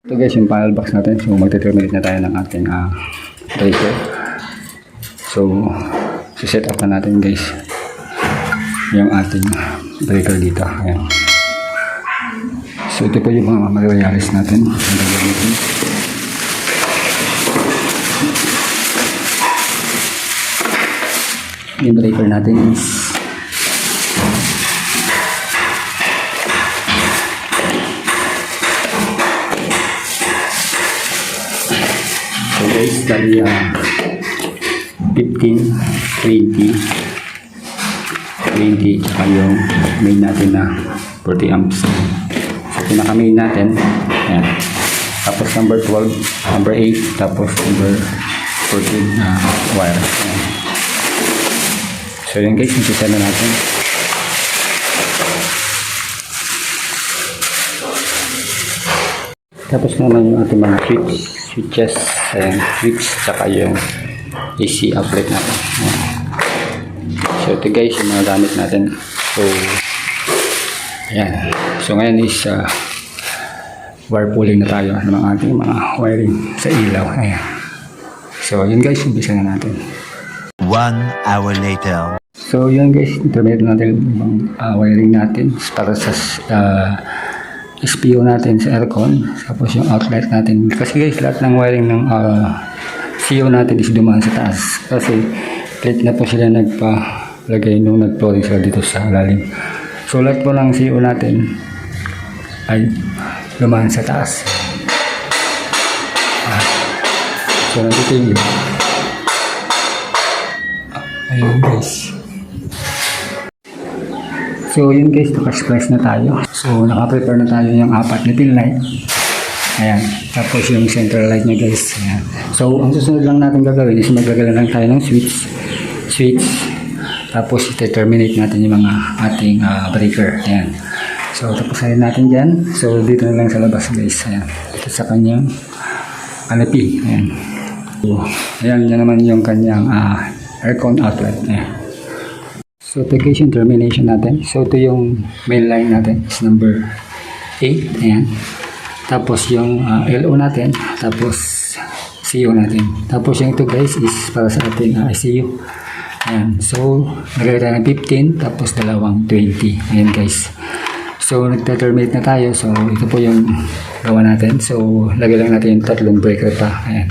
Ito guys, yung panel box natin. So magte-terminate na tayo ng ating breaker. So set up na natin guys yung ating breaker dito. Ayan. So ito po yung mga materials natin. Yung breaker natin is guys, dari 15, 20, tsaka yung main natin na 40 amps. So pinaka-main natin, ayan. Tapos number 12, number 8, tapos number 14 wire. Ayan. So yun guys, umpisa na natin. Tapos naman yung ating mga switches, ayan, switch, tsaka yung AC outlet natin. Ayan. So ito guys, yung mga gamit natin. So ayan. So ngayon is wire pulling na tayo ng ating mga wiring sa ilaw. Ayan. So yun guys, umpisa na natin. 1 hour later. So yun guys, intermediate natin yung wiring natin para sa SPO natin sa aircon, tapos yung outlet natin. Kasi guys, lahat ng wiring ng CO natin is dumaan sa taas. Kasi late na po sila nagpalagay nung nag-flooring sila dito sa lalim. So lahat po ng CO natin ay dumaan sa taas. So nandito yung ayun guys. So yun guys, naka-splice na tayo. So naka-prepare na tayo yung 4 na pin light. Ayan. Tapos yung central light niya guys. Ayan. So ang susunod lang natin gagawin is maglagay lang tayo ng switch. Tapos ite-terminate natin yung mga ating breaker. Ayan. So tapos ayun natin dyan. So dito na lang sa labas guys. Ayan. Ito sa kanyang canopy. Ayan. So ayan, yan naman yung kanyang aircon outlet. Ayan. So ito guys yung termination natin. So ito yung main line natin is number 8. Ayan. Tapos yung LO natin. Tapos CO natin. Tapos yung ito guys is para sa ating ICU. Ayan. So nagagay tayo ng 15. Tapos dalawang 20. Ayan guys. So nagta-terminate na tayo. So ito po yung gawa natin. So lagay lang natin yung tatlong breaker pa. Ayan.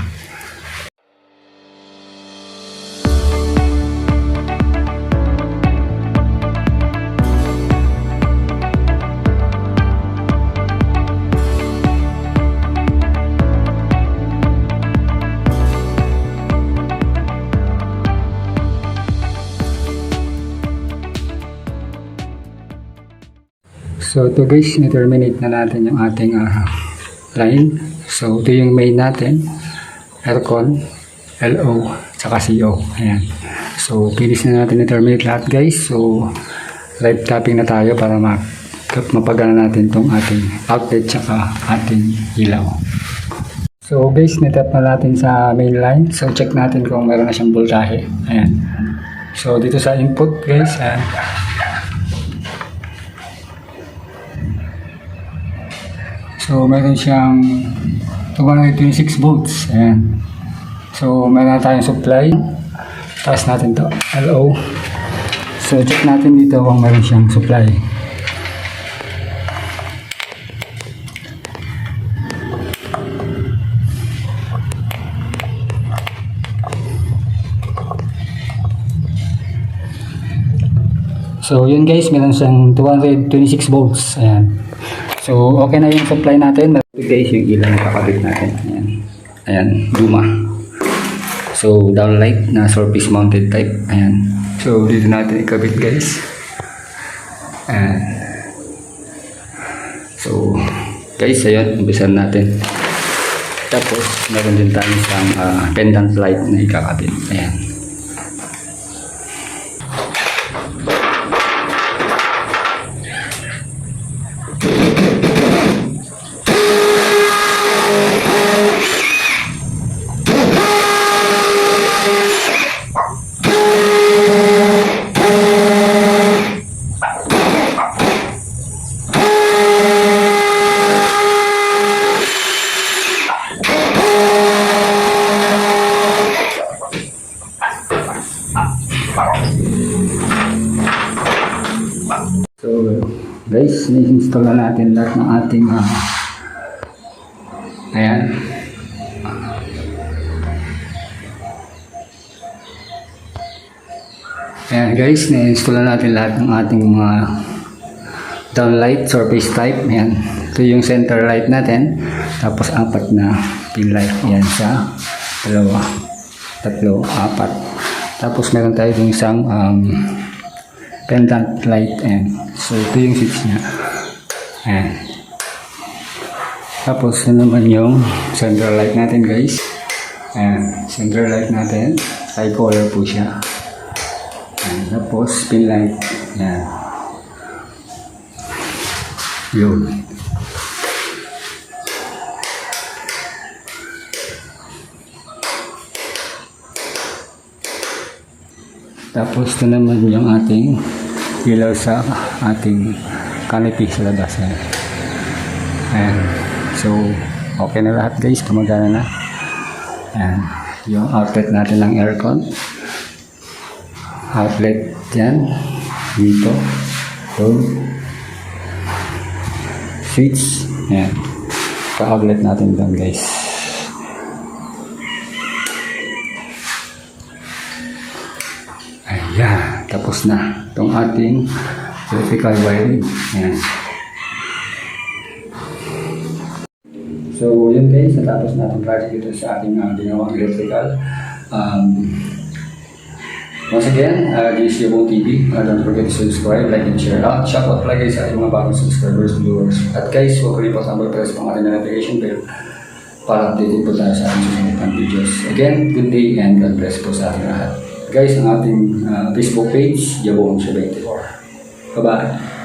So ito guys, na-terminate na natin yung ating line. So ito yung main natin, aircon, LO, saka CO. Ayan. So finish na natin na-terminate lahat guys. So live tapping na tayo para mapagana natin itong ating outlet saka ating ilaw. So guys, na-tap na natin sa main line. So check natin kung meron na siyang voltahe. Ayan. So dito sa input guys, ayan. So, meron siyang 226 volts. Ayan. So, meron na tayong supply. Taas natin to LO. So, check natin dito kung meron siyang supply. So, yun guys, meron siyang 226 volts. Ayan. So, okay na yung supply natin. Ito guys, yung ilaw na kakabit natin. Ayan. Ayan, Duma. So, downlight na surface mounted type. Ayan. So, dito natin ikabit guys. Ayan. So, guys, ayun. Umpisan natin. Tapos, meron din tayo isang pendant light na ikakabit. Ayan. Guys, ni-install na natin lahat ng ating ayan. Ayan guys, ni-install na natin lahat ng ating mga downlight, surface type. Ayan. Ito yung center light natin. Tapos 4 na pin light. Ayan sa 2, 3, 4. Tapos meron tayo yung isang pendant light. Ayan. So ito yung switch niya. Ayan. Tapos yun naman yung center light natin guys. Ayan. Center light natin. Tricolor po siya. Ayan. Tapos pin light. Ayan. Yun. Tapos ito naman yung ating ilaw sa ating canopy sa labas. Ayan. So, okay na lahat guys. Gumagana na. Ayan. Yung outlet natin ng aircon. Outlet yan. Dito. Doon. Switch. Ayan. Ka-outlet natin doon guys. Ayan. Tapos na. Itong ating electrical wiring. Ayan. So, yun guys. Natapos natin project dito sa ating ginawang electrical. Once again, this is Yabong TV. Don't forget to subscribe, like, and share. Shout out pala guys sa ating mga bagong subscribers, viewers. At guys, huwag ko rin po sa press pang ating notification bell para updated po tayo sa ating susunod ng videos. Again, good day and God bless po sa ating lahat. Guys, ang ating Facebook page, Yabong 74. Bye-bye.